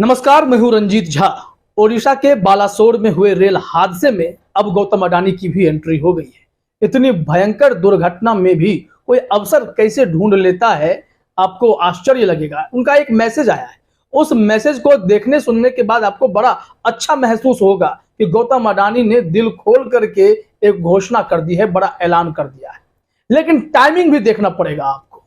नमस्कार, मैं हूं रंजीत झा। ओडिशा के बालासोर में हुए रेल हादसे में अब गौतम अडानी की भी एंट्री हो गई है। इतनी भयंकर दुर्घटना में भी कोई अवसर कैसे ढूंढ लेता है, आपको आश्चर्य लगेगा। उनका एक मैसेज आया है, उस मैसेज को देखने सुनने के बाद आपको बड़ा अच्छा महसूस होगा कि गौतम अडानी ने दिल खोल करके एक घोषणा कर दी है, बड़ा ऐलान कर दिया है। लेकिन टाइमिंग भी देखना पड़ेगा आपको।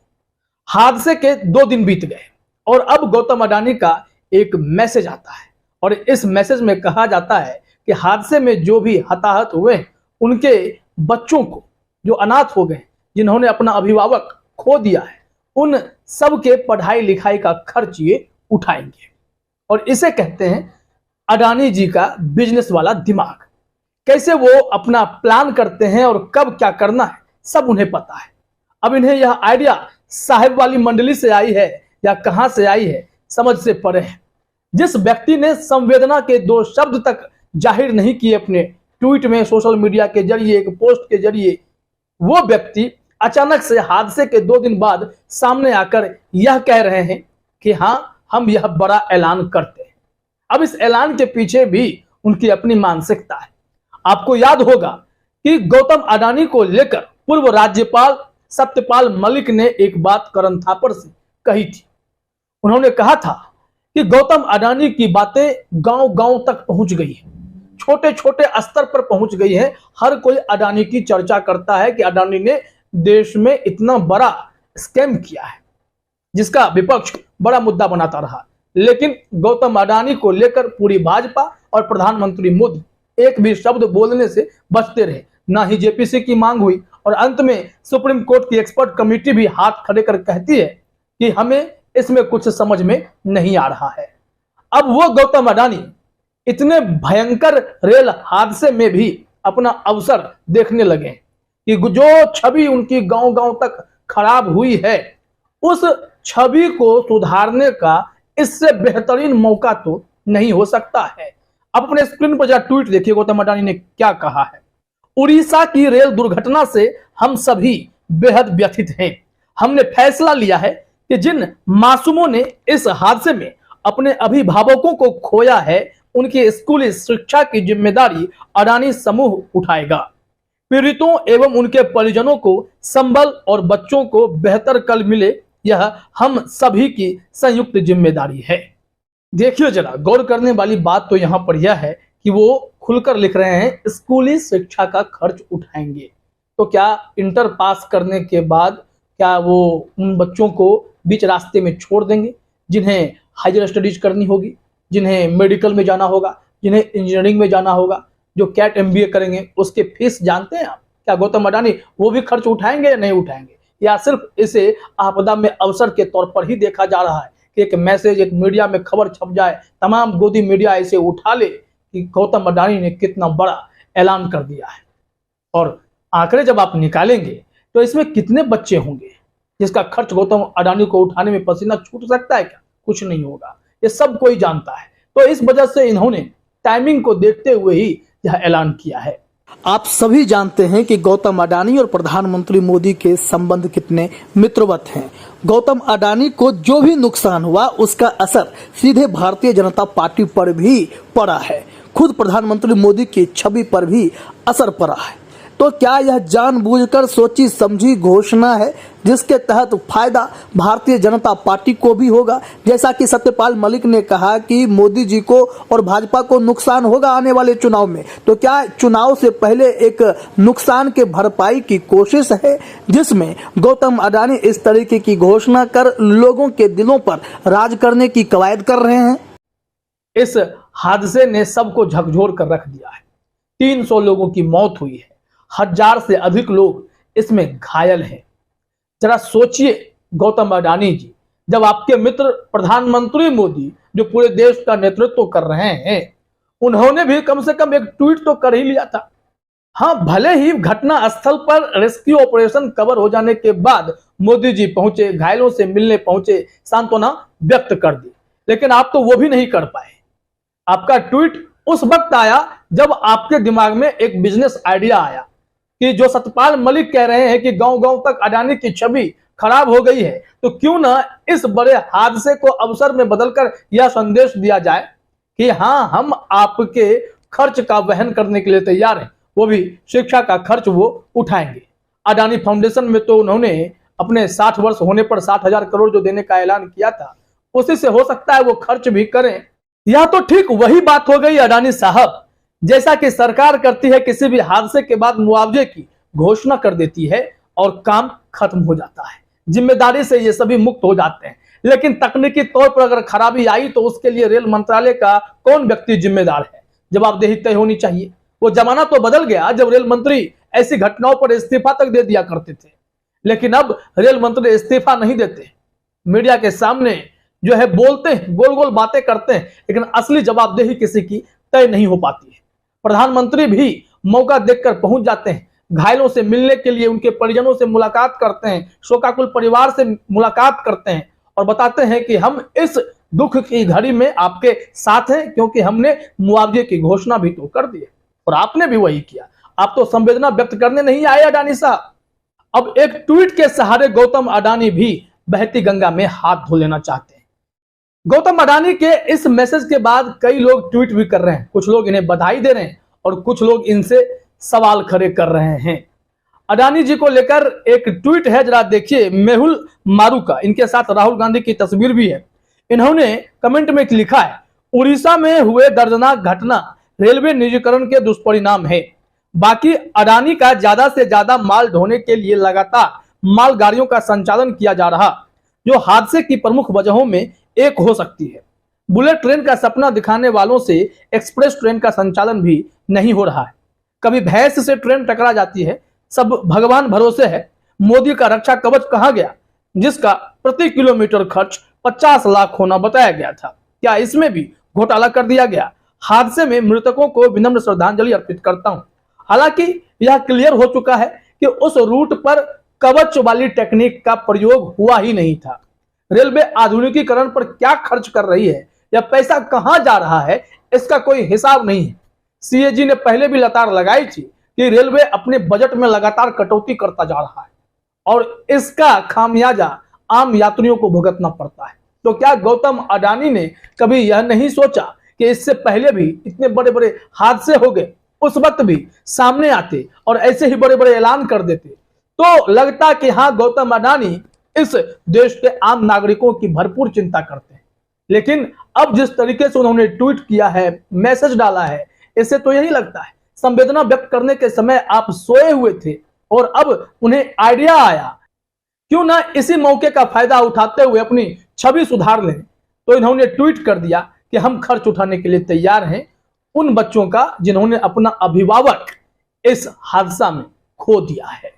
हादसे के 2 दिन बीत गए और अब गौतम अडानी का एक मैसेज आता है और इस मैसेज में कहा जाता है कि हादसे में जो भी हताहत हुए उनके बच्चों को, जो अनाथ हो गए, जिन्होंने अपना अभिभावक खो दिया है, उन सब के पढ़ाई लिखाई का खर्च ये उठाएंगे। और इसे कहते हैं अडानी जी का बिजनेस वाला दिमाग। कैसे वो अपना प्लान करते हैं और कब क्या करना है, सब उन्हें पता है। अब इन्हें यह आइडिया साहिब वाली मंडली से आई है या कहां से आई है, समझ से परे है। जिस व्यक्ति ने संवेदना के 2 शब्द तक जाहिर नहीं किए अपने ट्वीट में, सोशल मीडिया के जरिए, एक पोस्ट के जरिए, वो व्यक्ति अचानक से हादसे के 2 दिन बाद सामने आकर यह कह रहे हैं कि हां, हम यह बड़ा ऐलान करते हैं। अब इस ऐलान के पीछे भी उनकी अपनी मानसिकता है। आपको याद होगा कि गौतम अडानी को लेकर पूर्व राज्यपाल सत्यपाल मलिक ने एक बात करण थापर से कही थी। उन्होंने कहा था कि गौतम अडानी की बातें गांव-गांव तक पहुंच गई है, छोटे-छोटे स्तर पर पहुंच गई है। हर कोई अडानी की चर्चा करता है कि अडानी ने देश में इतना बड़ा स्कैम किया है, जिसका विपक्ष बड़ा मुद्दा बनाता रहा। लेकिन गौतम अडानी को लेकर पूरी भाजपा और प्रधानमंत्री मोदी एक भी शब्द बोलने से बचते रहे। ना ही जेपीसी की मांग हुई और अंत में सुप्रीम कोर्ट की एक्सपर्ट कमेटी भी हाथ खड़े कर कहती है कि हमें इसमें कुछ समझ में नहीं आ रहा है। अब वो गौतम अडानी इतने भयंकर रेल हादसे में भी अपना अवसर देखने लगे कि जो छवि उनकी गांव-गांव तक खराब हुई है, उस छवि को सुधारने का इससे बेहतरीन मौका तो नहीं हो सकता है। अब अपने स्क्रीन पर जरा ट्वीट देखिए, गौतम अडानी ने क्या कहा है। उड़ीसा की रेल दुर्घटना से हम सभी बेहद व्यथित हैं। हमने फैसला लिया है कि जिन मासूमों ने इस हादसे में अपने अभिभावकों को खोया है, उनकी स्कूली शिक्षा की जिम्मेदारी अडानी समूह उठाएगा। पीड़ितों एवं उनके परिजनों को संबल और बच्चों को बेहतर कल मिले, यह हम सभी की संयुक्त जिम्मेदारी है। देखिए, जरा गौर करने वाली बात तो यहां पर यह है कि वो खुलकर लिख रहे हैं स्कूली शिक्षा का खर्च उठाएंगे। तो क्या इंटर पास करने के बाद क्या वो उन बच्चों को बीच रास्ते में छोड़ देंगे, जिन्हें हायर स्टडीज करनी होगी, जिन्हें मेडिकल में जाना होगा, जिन्हें इंजीनियरिंग में जाना होगा, जो कैट एमबीए करेंगे, उसके फीस जानते हैं आप? क्या गौतम अडानी वो भी खर्च उठाएंगे या नहीं उठाएंगे? या सिर्फ इसे आपदा में अवसर के तौर पर ही देखा जा रहा है कि एक मैसेज, एक मीडिया में खबर छप जाए, तमाम गोदी मीडिया इसे उठा ले कि गौतम अडानी ने कितना बड़ा ऐलान कर दिया है। और आंकड़े जब आप निकालेंगे तो इसमें कितने बच्चे होंगे जिसका खर्च गौतम अडानी को उठाने में पसीना छूट सकता है? क्या कुछ नहीं होगा, ये सब कोई जानता है। तो इस वजह से इन्होंने टाइमिंग को देखते हुए ही यह ऐलान किया है। आप सभी जानते हैं कि गौतम अडानी और प्रधानमंत्री मोदी के संबंध कितने मित्रवत हैं। गौतम अडानी को जो भी नुकसान हुआ उसका असर सीधे भारतीय जनता पार्टी पर भी पड़ा है। खुद प्रधानमंत्री मोदी की छवि पर भी असर पड़ा है। तो क्या यह जानबूझकर सोची समझी घोषणा है जिसके तहत फायदा भारतीय जनता पार्टी को भी होगा? जैसा कि सत्यपाल मलिक ने कहा कि मोदी जी को और भाजपा को नुकसान होगा आने वाले चुनाव में, तो क्या चुनाव से पहले एक नुकसान के भरपाई की कोशिश है जिसमें गौतम अडानी इस तरीके की घोषणा कर लोगों के दिलों पर राज करने की कवायद कर रहे हैं? इस हादसे ने सबको झकझोर कर रख दिया है। 300 लोगों की मौत हुई है, 1000 से अधिक लोग इसमें घायल हैं। जरा सोचिए गौतम अडानी जी, जब आपके मित्र प्रधानमंत्री मोदी, जो पूरे देश का नेतृत्व कर रहे हैं, उन्होंने भी कम से कम एक ट्वीट तो कर ही लिया था। हाँ, भले ही घटना स्थल पर रेस्क्यू ऑपरेशन कवर हो जाने के बाद मोदी जी पहुंचे, घायलों से मिलने पहुंचे, सांत्वना व्यक्त कर दी, लेकिन आप तो वो भी नहीं कर पाए। आपका ट्वीट उस वक्त आया जब आपके दिमाग में एक बिजनेस आइडिया आया कि जो सत्यपाल मलिक कह रहे हैं कि गांव-गांव तक अडानी की छवि खराब हो गई है, तो क्यों ना इस बड़े हादसे को अवसर में बदलकर यह संदेश दिया जाए कि हाँ, हम आपके खर्च का वहन करने के लिए तैयार हैं, वो भी शिक्षा का खर्च वो उठाएंगे। अडानी फाउंडेशन में तो उन्होंने अपने 60 वर्ष होने पर 60,000 करोड़ जो देने का ऐलान किया था, उसी से हो सकता है वो खर्च भी करें। यह तो ठीक वही बात हो गई अडानी साहब, जैसा कि सरकार करती है, किसी भी हादसे के बाद मुआवजे की घोषणा कर देती है और काम खत्म हो जाता है, जिम्मेदारी से ये सभी मुक्त हो जाते हैं। लेकिन तकनीकी तौर पर अगर खराबी आई तो उसके लिए रेल मंत्रालय का कौन व्यक्ति जिम्मेदार है, जवाबदेही तय होनी चाहिए। वो जमाना तो बदल गया जब रेल मंत्री ऐसी घटनाओं पर इस्तीफा तक दे दिया करते थे, लेकिन अब रेल मंत्री इस्तीफा नहीं देते, मीडिया के सामने जो है बोलते हैं, गोल गोल बातें करते हैं, लेकिन असली जवाबदेही किसी की तय नहीं हो पाती है। प्रधानमंत्री भी मौका देखकर पहुंच जाते हैं, घायलों से मिलने के लिए उनके परिजनों से मुलाकात करते हैं, शोकाकुल परिवार से मुलाकात करते हैं और बताते हैं कि हम इस दुख की घड़ी में आपके साथ हैं, क्योंकि हमने मुआवजे की घोषणा भी तो कर दी है और आपने भी वही किया। आप तो संवेदना व्यक्त करने नहीं आए अडानी साहब। अब एक ट्वीट के सहारे गौतम अडानी भी बहती गंगा में हाथ धो लेना चाहते हैं। गौतम अडानी के इस मैसेज के बाद कई लोग ट्वीट भी कर रहे हैं, कुछ लोग इन्हें बधाई दे रहे हैं और कुछ लोग इनसे सवाल खड़े कर रहे हैं। अडानी जी को लेकर एक ट्वीट है, जरा देखिए, मेहुल मारू का, इनके साथ राहुल गांधी की तस्वीर भी है। इन्होंने कमेंट में लिखा है, उड़ीसा में हुए दर्दनाक घटना रेलवे निजीकरण के दुष्परिणाम है। बाकी अडानी का ज्यादा से ज्यादा माल ढोने के लिए लगातार मालगाड़ियों का संचालन किया जा रहा, जो हादसे की प्रमुख वजहों में एक हो सकती है। बुलेट ट्रेन का सपना दिखाने वालों से एक्सप्रेस ट्रेन का संचालन भी नहीं हो रहा है। कभी भैंस से ट्रेन टकरा जाती है, सब भगवान भरोसे है। मोदी का रक्षा कवच कहां गया, जिसका प्रति किलोमीटर खर्च 50 लाख होना बताया गया था? क्या इसमें भी घोटाला कर दिया गया? हादसे में मृतकों को विनम्र श्रद्धांजलि अर्पित करता हूं। हालांकि यह क्लियर हो चुका है कि उस रूट पर कवच वाली टेक्निक का प्रयोग हुआ ही नहीं था। रेलवे आधुनिकीकरण पर क्या खर्च कर रही है या पैसा कहां जा रहा है, इसका कोई हिसाब नहीं है। सीएजी ने पहले भी लतार लगाई थी कि रेलवे अपने बजट में लगातार कटौती करता जा रहा है और इसका खामियाजा आम यात्रियों को भुगतना पड़ता है। तो क्या गौतम अडानी ने कभी यह नहीं सोचा कि इससे पहले भी इतने बड़े बड़े हादसे हो गए, उस वक्त भी सामने आते और ऐसे ही बड़े बड़े ऐलान कर देते, तो लगता कि हाँ, गौतम अडानी इस देश के आम नागरिकों की भरपूर चिंता करते हैं। लेकिन अब जिस तरीके से उन्होंने ट्वीट किया है, मैसेज डाला है, इससे तो यही लगता है संवेदना व्यक्त करने के समय आप सोए हुए थे और अब उन्हें आइडिया आया, क्यों ना इसी मौके का फायदा उठाते हुए अपनी छवि सुधार लें। तो इन्होंने ट्वीट कर दिया कि हम खर्च उठाने के लिए तैयार हैं उन बच्चों का जिन्होंने अपना अभिभावक इस हादसा में खो दिया है।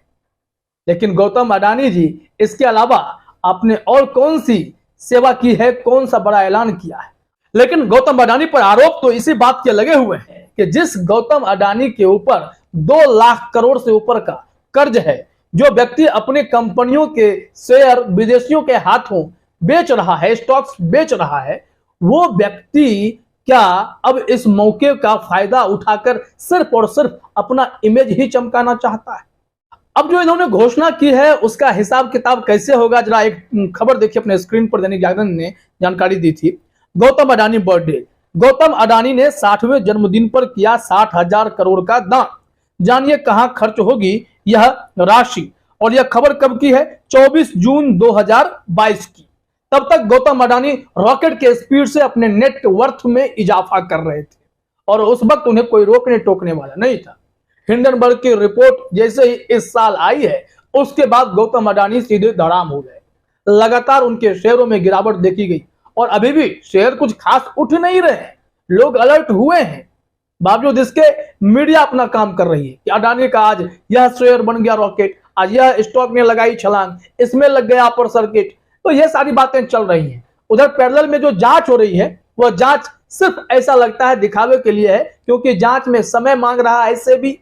लेकिन गौतम अडानी जी, इसके अलावा आपने और कौन सी सेवा की है, कौन सा बड़ा ऐलान किया है? लेकिन गौतम अडानी पर आरोप तो इसी बात के लगे हुए हैं कि जिस गौतम अडानी के ऊपर 2 लाख करोड़ से ऊपर का कर्ज है, जो व्यक्ति अपने कंपनियों के शेयर विदेशियों के हाथों बेच रहा है, स्टॉक्स बेच रहा है, वो व्यक्ति क्या अब इस मौके का फायदा उठाकर सिर्फ और सिर्फ अपना इमेज ही चमकाना चाहता है? अब जो इन्होंने घोषणा की है उसका हिसाब किताब कैसे होगा, जरा एक खबर देखिए अपने स्क्रीन पर। दैनिक जागरण ने जानकारी दी थी, गौतम अडानी बर्थडे। गौतम अडानी ने 60वें जन्मदिन पर किया 60,000 करोड़ का दान। जानिए कहां खर्च होगी यह राशि। और यह खबर कब की है? 24 जून 2022 की। तब तक गौतम अडानी रॉकेट के स्पीड से अपने नेट वर्थ में इजाफा कर रहे थे और उस वक्त उन्हें कोई रोकने टोकने वाला नहीं था। हिंडनबर्ग की रिपोर्ट जैसे ही इस साल आई है, उसके बाद गौतम अडानी सीधे धड़ाम हो गए। लगातार उनके शेयरों में गिरावट देखी गई और अभी भी शेयर कुछ खास उठ नहीं रहे हैं। लोग अलर्ट हुए हैं, बावजूद इसके मीडिया अपना काम कर रही है कि अडानी का आज यह शेयर बन गया रॉकेट, आज यह स्टॉक ने लगाई छलांग, इसमें लग गया अपर सर्किट। तो ये सारी बातें चल रही हैं। उधर पैरेलल में जो जांच हो रही है, वह जांच सिर्फ ऐसा लगता है दिखावे के लिए है, क्योंकि जांच में समय मांग रहा है सेबी।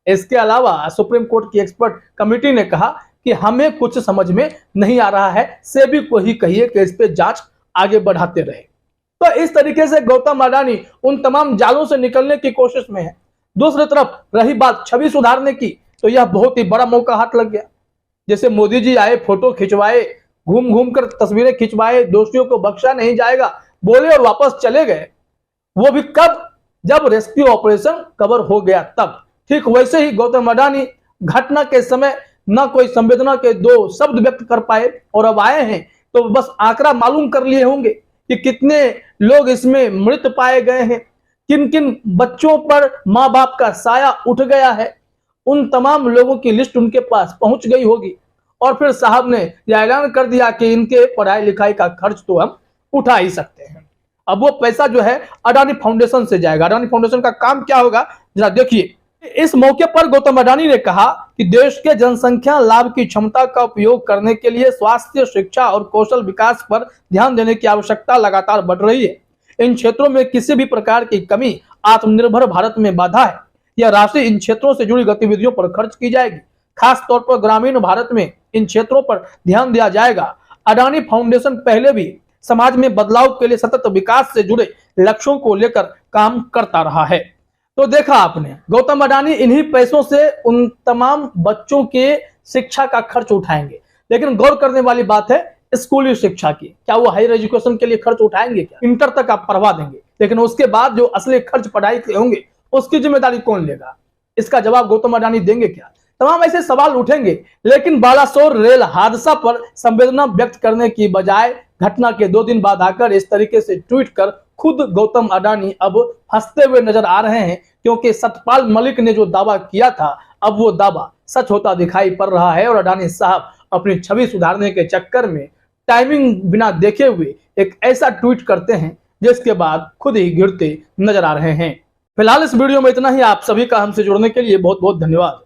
इसके अलावा सुप्रीम कोर्ट की एक्सपर्ट कमेटी ने कहा कि हमें कुछ समझ में नहीं आ रहा है, सेबी को ही कहिए कि इस पे जांच आगे बढ़ाते रहे। तो इस तरीके से गौतम अडानी उन तमाम जालों से निकलने की कोशिश में है। दूसरी तरफ रही बात छवि सुधारने की, तो यह बहुत ही बड़ा मौका हाथ लग गया। जैसे मोदी जी आए, फोटो खिंचवाए, घूम घूम कर तस्वीरें खिंचवाए, दोषियों को बख्शा नहीं जाएगा बोले और वापस चले गए। वो भी कब? जब रेस्क्यू ऑपरेशन कवर हो गया तब। ठीक वैसे ही गौतम अडानी घटना के समय न कोई संवेदना के दो शब्द व्यक्त कर पाए और अब आए हैं तो बस आंकड़ा मालूम कर लिए होंगे कि कितने लोग इसमें मृत पाए गए हैं, किन किन बच्चों पर माँ बाप का साया उठ गया है। उन तमाम लोगों की लिस्ट उनके पास पहुंच गई होगी और फिर साहब ने यह ऐलान कर दिया कि इनके पढ़ाई लिखाई का खर्च तो हम उठा ही सकते हैं। अब वो पैसा जो है अडानी फाउंडेशन से जाएगा। अडानी फाउंडेशन का काम क्या होगा जरा देखिए। इस मौके पर गौतम अडानी ने कहा कि देश के जनसंख्या लाभ की क्षमता का उपयोग करने के लिए स्वास्थ्य, शिक्षा और कौशल विकास पर ध्यान देने की आवश्यकता लगातार बढ़ रही है। इन क्षेत्रों में किसी भी प्रकार की कमी आत्मनिर्भर भारत में बाधा है। यह राशि इन क्षेत्रों से जुड़ी गतिविधियों पर खर्च की जाएगी। खास तौर पर ग्रामीण भारत में इन क्षेत्रों पर ध्यान दिया जाएगा। अडानी फाउंडेशन पहले भी समाज में बदलाव के लिए सतत विकास से जुड़े लक्ष्यों को लेकर काम करता रहा है। तो देखा आपने, गौतम अडानी इन्हीं पैसों से उन तमाम बच्चों के शिक्षा का खर्च उठाएंगे। लेकिन गौर करने वाली बात है स्कूली शिक्षा की। क्या वो हायर एजुकेशन के लिए खर्च उठाएंगे? क्या इंटर तक आप पढ़वा देंगे, लेकिन उसके बाद जो असली खर्च पढ़ाई के होंगे उसकी जिम्मेदारी कौन लेगा? इसका जवाब गौतम अडानी देंगे क्या? तमाम ऐसे सवाल उठेंगे। लेकिन बालासोर रेल हादसा पर संवेदना व्यक्त करने की बजाय घटना के 2 दिन बाद आकर इस तरीके से ट्वीट कर खुद गौतम अडानी अब हंसते हुए नजर आ रहे हैं, क्योंकि सतपाल मलिक ने जो दावा किया था अब वो दावा सच होता दिखाई पड़ रहा है। और अडानी साहब अपनी छवि सुधारने के चक्कर में टाइमिंग बिना देखे हुए एक ऐसा ट्वीट करते हैं जिसके बाद खुद ही गिरते नजर आ रहे हैं। फिलहाल इस वीडियो में इतना ही। आप सभी का हमसे जुड़ने के लिए बहुत बहुत धन्यवाद।